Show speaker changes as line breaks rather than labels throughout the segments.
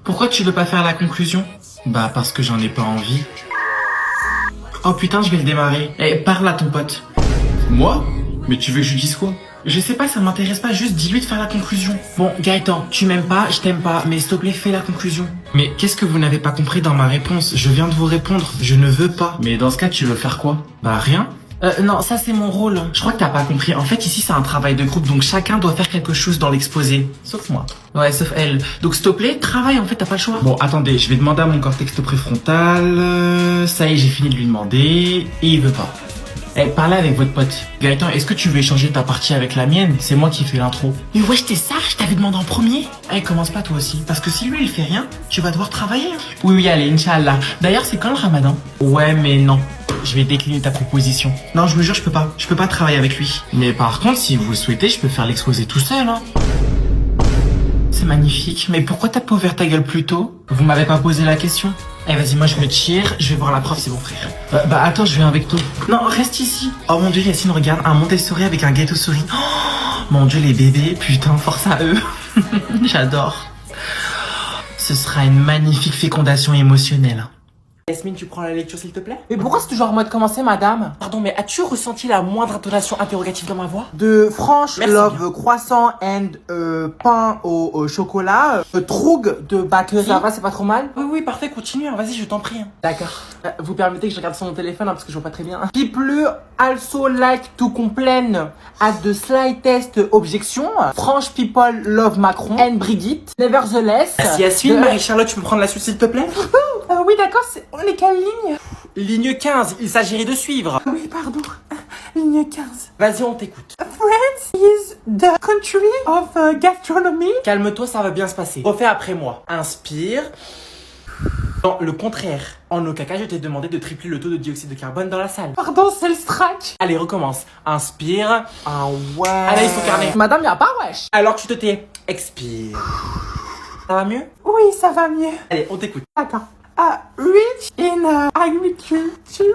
Pourquoi tu veux pas faire la conclusion? Bah parce que j'en ai pas envie. Oh putain, je vais le démarrer. Eh, parle à ton pote. Moi? Mais tu veux que je lui dise quoi? Je sais pas, ça m'intéresse pas, juste dis-lui de faire la conclusion. Bon, Gaëtan, tu m'aimes pas, je t'aime pas, mais s'il te plaît, fais la conclusion. Mais qu'est-ce que vous n'avez pas compris dans ma réponse? Je viens de vous répondre, je ne veux pas. Mais dans ce cas, tu veux faire quoi? Bah rien. Non, ça c'est mon rôle. Je crois que t'as pas compris. En fait, ici c'est un travail de groupe, donc chacun doit faire quelque chose dans l'exposé. Sauf moi. Ouais, sauf elle. Donc s'il te plaît, travaille, en fait, t'as pas le choix. Bon, attendez, je vais demander à mon cortex préfrontal. Ça y est, j'ai fini de lui demander. Et il veut pas. Eh, parlez avec votre pote. Gaëtan, est-ce que tu veux échanger ta partie avec la mienne? C'est moi qui fais l'intro. Mais wesh, t'es sage, je t'avais demandé en premier. Eh, commence pas toi aussi. Parce que si lui, il fait rien, tu vas devoir travailler. Oui, oui, allez, Inch'Allah. D'ailleurs, c'est quand le ramadan? Ouais, mais non. Je vais décliner ta proposition. Non, je vous jure, je peux pas. Je peux pas travailler avec lui. Mais par contre, si vous le souhaitez, je peux faire l'exposé tout seul, hein. C'est magnifique. Mais pourquoi t'as pas ouvert ta gueule plus tôt? Vous m'avez pas posé la question? Eh vas-y, moi je me tire, je vais voir la prof, c'est bon frère. Bah attends, je viens avec toi. Non, reste ici. Oh mon dieu, Yacine, regarde, un Montessori avec un gâteau souris. Oh, mon dieu, les bébés, putain, force à eux. J'adore. Ce sera une magnifique fécondation émotionnelle. Yasmine, tu prends la lecture s'il te plaît? Mais pourquoi c'est toujours en mode commencer, madame? Pardon, mais as-tu ressenti la moindre intonation interrogative dans ma voix? De franche love croissant and pain au chocolat, troug de bakery. Ça va, c'est pas trop mal? Oui, oui, parfait, continue, hein. Vas-y, je t'en prie. Hein. D'accord. Vous permettez que je regarde sur mon téléphone, hein, parce que je vois pas très bien. People also like to complain at the slightest objection. French people love Macron and Brigitte. Nevertheless. Yasmine, Marie-Charlotte, tu peux prendre la suite s'il te plaît? Oui, d'accord, on est quelle ligne? Ligne 15, il s'agirait de suivre. Oui, pardon. Ligne 15. Vas-y, on t'écoute. France is the country of gastronomy. Calme-toi, ça va bien se passer. Refais après moi. Inspire. Non, le contraire. En aucun cas, je t'ai demandé de tripler le taux de dioxyde de carbone dans la salle. Pardon, c'est le strac. Allez, recommence. Inspire. Ah ouais. Allez, il faut carnet. Madame, y'a pas wesh. Alors tu te tais. Expire. Ça va mieux? Oui, ça va mieux. Allez, on t'écoute. D'accord. Rich in agriculture.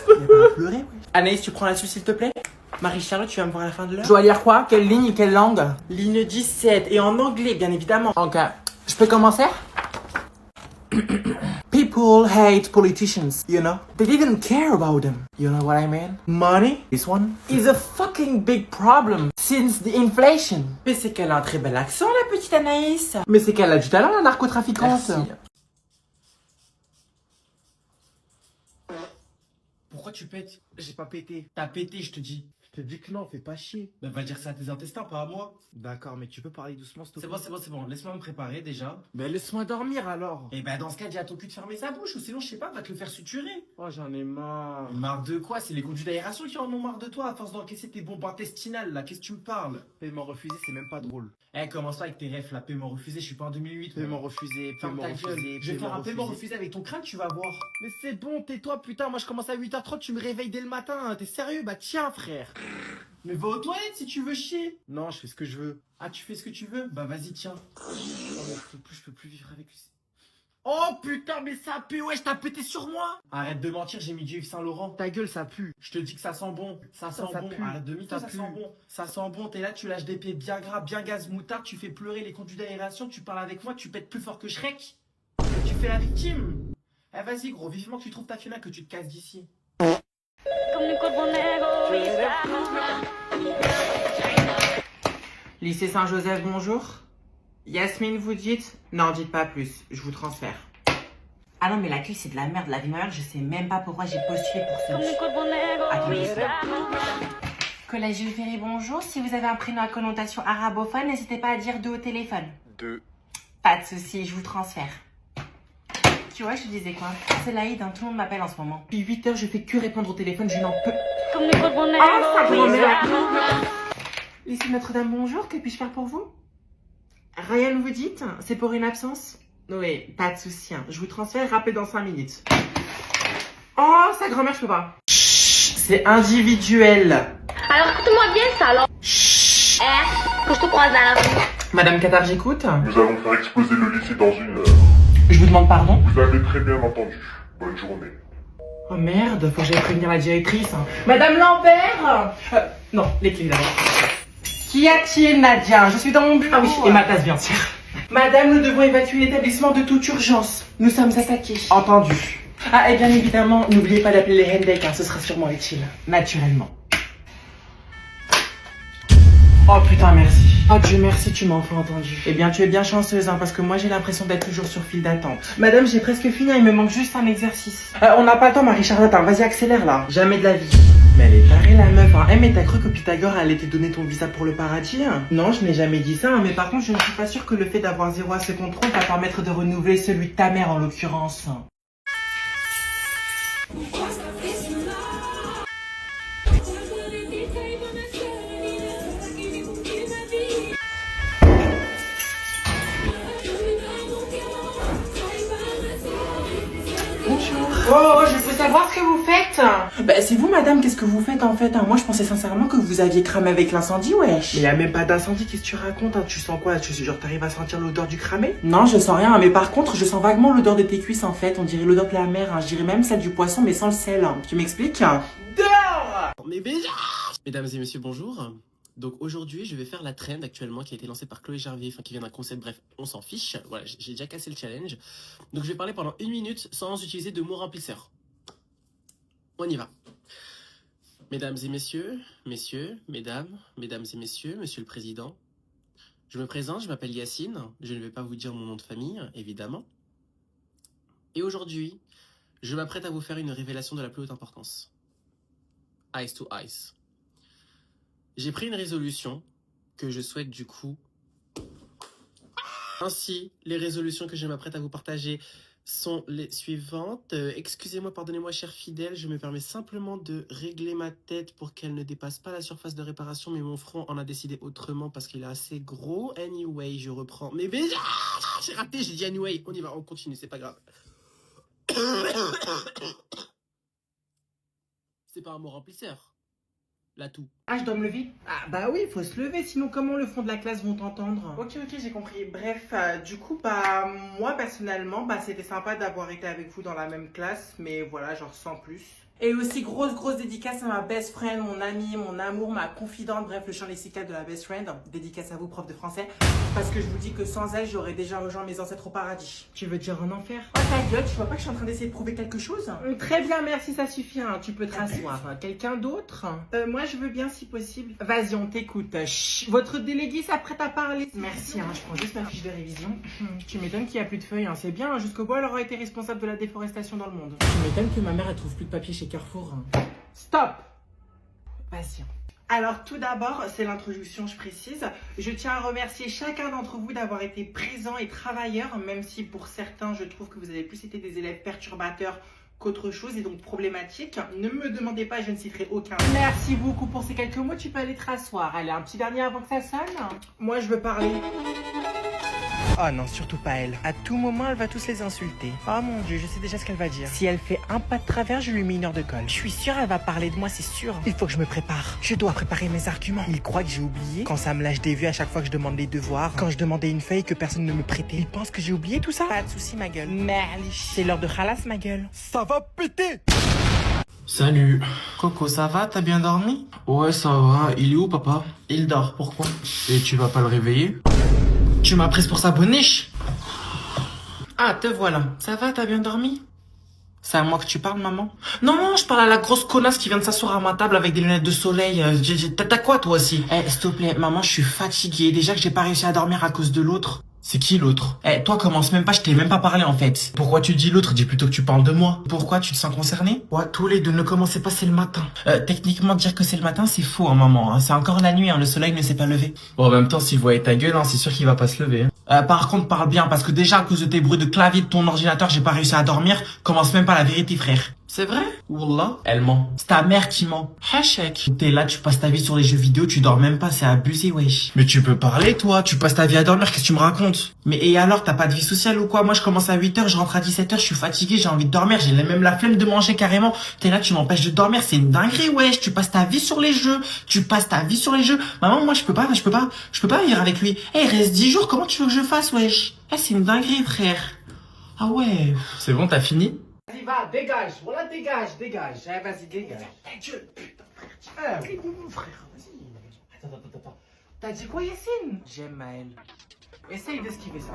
Il a pas pleuré, oui. Anaïs, tu prends la suite s'il te plaît? Marie-Charlotte, tu vas me voir à la fin de l'heure? Je dois lire quoi? Quelle ligne et quelle langue? Ligne 17 et en anglais, bien évidemment. Ok. Je peux commencer? People hate politicians, you know? They didn't care about them. You know what I mean? Money, this one, is a fucking big problem since the inflation. Mais c'est qu'elle a un très bel accent, la petite Anaïs. Mais c'est qu'elle a du talent, la narcotrafiquante. Merci. Pourquoi tu pètes? J'ai pas pété. T'as pété, je te dis. Je te dis que non, fais pas chier. Bah va dire ça à tes intestins, pas à moi. D'accord, mais tu peux parler doucement, s'il te plaît. C'est bon. Laisse-moi me préparer déjà. Mais laisse-moi dormir alors. Et bah dans ce cas, dis à ton cul de fermer sa bouche, ou sinon, je sais pas, va te le faire suturer. Oh, j'en ai marre. Marre de quoi? C'est les conduits d'aération qui en ont marre de toi, à force d'encaisser tes bombes intestinales, là. Qu'est-ce que tu me parles? Paiement refusé, c'est même pas drôle. Eh, commence pas avec tes refs, là. Paiement refusé, je suis pas en 2008. Paiement refusé, paiement refusé. Je vais faire un paiement refusé avec ton crâne, tu vas voir. Mais c'est bon, tais-toi, putain. Moi, je commence à 8h30, tu me réveilles dès le matin. T'es sérieux? Bah tiens, frère. Mais va aux toilettes si tu veux chier. Non, je fais ce que je veux. Ah, tu fais ce que tu veux? Bah vas-y, tiens. Oh, je peux plus vivre avec lui. Oh putain, mais ça pue, wesh, t'as pété sur moi. Arrête de mentir, j'ai mis du Yves Saint Laurent. Ta gueule, ça pue. Je te dis que ça sent bon. Ça sent bon. Pue. Arrête de mytho, ça sent bon. Ça sent bon, t'es là, tu lâches des pieds bien gras, bien gaz moutarde, tu fais pleurer les conduits d'aération, tu parles avec moi, tu pètes plus fort que Shrek. Tu fais la victime. Eh vas-y, gros, vivement que tu trouves ta finale, que tu te casses d'ici. Lycée Saint-Joseph, bonjour. Yasmine, vous dites? Non, dites pas plus, je vous transfère. Ah non, mais l'accueil c'est de la merde, la vie meilleure, je sais même pas pourquoi j'ai postulé pour ça. Attendez. Collège Jules Ferry, bonjour. Si vous avez un prénom à connotation arabophone, n'hésitez pas à dire 2 au téléphone. 2. Pas de soucis, je vous transfère. Tu vois, je te disais quoi? C'est l'Aïd, hein, tout le monde m'appelle en ce moment. Depuis 8 heures, je fais que répondre au téléphone, je n'en peux. Ah, ça grand-mère. Lycée Notre-Dame, bonjour, que puis-je faire pour vous? Ryan, vous dites? C'est pour une absence? Oui, pas de souci, hein. Je vous transfère, rappelez dans 5 minutes. Oh, sa grand-mère, je peux pas. Chut, c'est individuel.
Alors écoute-moi bien ça alors. Chut. Que je te croise dans la rue.
Madame Qatar, j'écoute.
Nous allons faire exploser le lycée dans 1 heure.
Je vous demande pardon?
Vous avez très bien entendu. Bonne journée.
Oh merde, faut que j'aille prévenir la directrice. Hein. Madame Lambert non, les clés d'abord. Qu'y a-t-il, Nadia? Je suis dans mon bureau. Ah oui, et ma tasse bien sûr. Madame, nous devons évacuer l'établissement de toute urgence. Nous sommes attaqués. Entendu. Ah, et bien évidemment, n'oubliez pas d'appeler les Hendek, car ce sera sûrement utile. Naturellement. Oh putain, merci. Oh Dieu merci, tu m'as enfin entendu. Eh bien, tu es bien chanceuse, hein, parce que moi j'ai l'impression d'être toujours sur file d'attente. Madame, j'ai presque fini, il me manque juste un exercice. On n'a pas le temps, Marie-Charlotte, hein. Vas-y, accélère là. Jamais de la vie. Mais elle est tarée la meuf, hein. Eh, mais t'as cru que Pythagore allait te donner ton visa pour le paradis, hein? Non, je n'ai jamais dit ça, hein, mais par contre, je ne suis pas sûre que le fait d'avoir zéro à ce contrôle va permettre de renouveler celui de ta mère en l'occurrence. Oh, je peux savoir ce que vous faites? Bah, c'est vous, madame, qu'est-ce que vous faites en fait, hein? Moi, je pensais sincèrement que vous aviez cramé avec l'incendie, wesh. Mais y a même pas d'incendie, qu'est-ce que tu racontes, hein? Tu sens quoi? Genre, t'arrives à sentir l'odeur du cramé? Non, je sens rien, mais par contre, je sens vaguement l'odeur de tes cuisses en fait. On dirait l'odeur de la mer, hein. Je dirais même celle du poisson, mais sans le sel, hein. Tu m'expliques? Dehors!
Mais mesdames et messieurs, bonjour. Donc aujourd'hui, je vais faire la trend actuellement qui a été lancée par Chloé Jarvier, enfin qui vient d'un concept, bref, on s'en fiche. Voilà, j'ai déjà cassé le challenge. Donc je vais parler pendant 1 minute sans utiliser de mots remplisseurs. On y va. Mesdames et messieurs, mesdames et messieurs, monsieur le président. Je me présente, je m'appelle Yacine. Je ne vais pas vous dire mon nom de famille, évidemment. Et aujourd'hui, je m'apprête à vous faire une révélation de la plus haute importance. Ice to Ice. J'ai pris une résolution que je souhaite du coup. Ainsi, les résolutions que je m'apprête à vous partager sont les suivantes. Excusez-moi, pardonnez-moi, chers fidèles, je me permets simplement de régler ma tête pour qu'elle ne dépasse pas la surface de réparation, mais mon front en a décidé autrement parce qu'il est assez gros. Anyway, je reprends. Mais j'ai raté, j'ai dit anyway. On y va, on continue, c'est pas grave. C'est pas un mot remplisseur. Là tout.
Ah, je dois me lever? Ah, bah oui, faut se lever, sinon comment le fond de la classe vont t'entendre? Ok, j'ai compris. Bref, du coup, bah, moi, personnellement, bah, c'était sympa d'avoir été avec vous dans la même classe, mais voilà, genre sans plus. Et aussi, grosse dédicace à ma best friend, mon amie, mon amour, ma confidente, bref, le champ lexical de la best friend. Dédicace à vous, prof de français, parce que je vous dis que sans elle, j'aurais déjà rejoint mes ancêtres au paradis. Tu veux dire en enfer? Oh, ta gueule, tu vois pas que je suis en train d'essayer de prouver quelque chose? Très bien, merci, ça suffit, hein. Tu peux te rasseoir. Quelqu'un d'autre? Moi, je veux bien, si possible. Vas-y, on t'écoute. Chut. Votre délégué s'apprête à parler. Merci, hein, je prends juste ma fiche de révision. Tu m'étonnes qu'il n'y a plus de feuilles, hein. C'est bien, hein. Jusqu'au bout, elle aura été responsable de la déforestation dans le monde. Tu m'étonnes que ma mère, elle trouve plus de papier chez Carrefour. Stop! Vas-y. Alors tout d'abord, c'est l'introduction, je précise. Je tiens à remercier chacun d'entre vous d'avoir été présents et travailleurs, même si pour certains, je trouve que vous avez plus été des élèves perturbateurs qu'autre chose et donc problématiques. Ne me demandez pas, je ne citerai aucun. Merci beaucoup pour ces quelques mots, tu peux aller te rasseoir. Allez, un petit dernier avant que ça sonne. Moi, je veux parler. Oh non, surtout pas elle. À tout moment, elle va tous les insulter. Oh mon dieu, je sais déjà ce qu'elle va dire. Si elle fait un pas de travers, je lui mets 1 heure de colle. Je suis sûre, elle va parler de moi, c'est sûr. Il faut que je me prépare. Je dois préparer mes arguments. Il croit que j'ai oublié. Quand ça me lâche des vues à chaque fois que je demande les devoirs. Quand je demandais une feuille que personne ne me prêtait. Il pense que j'ai oublié tout ça. Pas de soucis, ma gueule. Merlich. C'est l'heure de khalas, ma gueule. Ça va péter.
Salut.
Coco, ça va? T'as bien dormi?
Ouais, ça va. Il est où, papa?
Il dort, pourquoi?
Et tu vas pas le réveiller?
Tu m'as prise pour sa boniche? Ah, te voilà. Ça va, t'as bien dormi? C'est à moi que tu parles, maman? Non, je parle à la grosse connasse qui vient de s'asseoir à ma table avec des lunettes de soleil. T'as quoi, toi aussi? Eh, s'il te plaît, maman, je suis fatiguée. Déjà que j'ai pas réussi à dormir à cause de l'autre.
C'est qui l'autre?
Eh, toi, commence même pas, je t'ai même pas parlé, en fait.
Pourquoi tu dis l'autre? Dis plutôt que tu parles de moi.
Pourquoi, tu te sens concerné? Ouais, tous les deux, ne commencez pas, c'est le matin. Techniquement, dire que c'est le matin, c'est faux, hein, maman. Hein. C'est encore la nuit, hein, le soleil ne s'est pas levé.
Bon, en même temps, s'il voyait ta gueule, hein, c'est sûr qu'il va pas se lever. Hein.
Par contre, parle bien, parce que déjà, à cause de tes bruits de clavier de ton ordinateur, j'ai pas réussi à dormir. Commence même pas la vérité, frère. C'est vrai? Wallah.
Elle ment.
C'est ta mère qui ment. Hachek. T'es là, tu passes ta vie sur les jeux vidéo, tu dors même pas, c'est abusé, wesh.
Mais tu peux parler, toi. Tu passes ta vie à dormir, qu'est-ce que tu me racontes?
Mais et alors, t'as pas de vie sociale ou quoi? Moi, je commence à 8h, je rentre à 17h, je suis fatigué, j'ai envie de dormir, j'ai même la flemme de manger carrément. T'es là, tu m'empêches de dormir, c'est une dinguerie, wesh. Tu passes ta vie sur les jeux. Maman, moi, je peux pas vivre avec lui. Eh, il reste 10 jours, comment tu veux que je fasse, wesh? Eh, c'est une dinguerie, frère. Ah ouais.
C'est bon, t'as fini?
Vas-y, va, dégage, voilà, dégage. Eh, vas-y, dégage. Ta gueule, putain, frère, frère, vas-y. Attends. T'as dit quoi, Yacine? J'aime Maël. Essaye d'esquiver ça.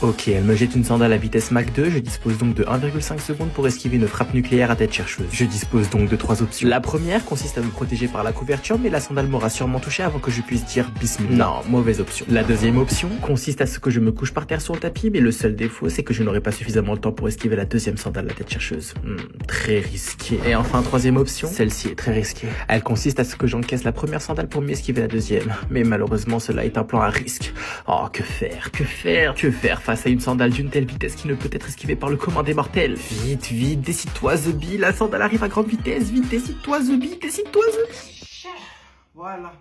Ok, elle me jette une sandale à vitesse Mach 2, je dispose donc de 1,5 secondes pour esquiver une frappe nucléaire à tête chercheuse. Je dispose donc de 3 options. La première consiste à me protéger par la couverture, mais la sandale m'aura sûrement touché avant que je puisse dire bismillah. Non, mauvaise option. La deuxième option consiste à ce que je me couche par terre sur le tapis, mais le seul défaut c'est que je n'aurai pas suffisamment le temps pour esquiver la deuxième sandale à tête chercheuse. Très risqué. Et enfin, troisième option, celle-ci est très risquée. Elle consiste à ce que j'encaisse la première sandale pour mieux esquiver la deuxième. Mais malheureusement, cela est un plan à risque. Oh, que faire face à une sandale d'une telle vitesse qui ne peut être esquivée par le commun des mortels. Vite, décide-toi, Zeby, la sandale arrive à grande vitesse, vite, décide-toi, Zeby.
Voilà.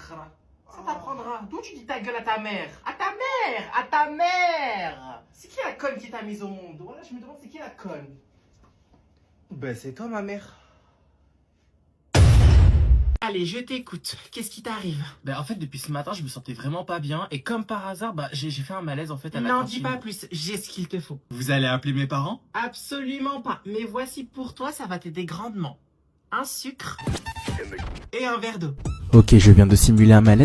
Ça t'apprendra. D'où tu dis ta gueule à ta mère? À ta mère. C'est qui la conne qui t'a mise au monde? Voilà, je me demande c'est qui la conne. Ben c'est toi ma mère. Allez, je t'écoute. Qu'est-ce qui t'arrive?
Ben en fait depuis ce matin je me sentais vraiment pas bien et comme par hasard j'ai fait un malaise en fait à la
Non,
cantine.
dis pas plus. J'ai ce qu'il te faut.
Vous allez appeler mes parents?
Absolument pas. Mais voici pour toi, ça va t'aider grandement. Un sucre et un verre d'eau.
Ok, je viens de simuler un malaise.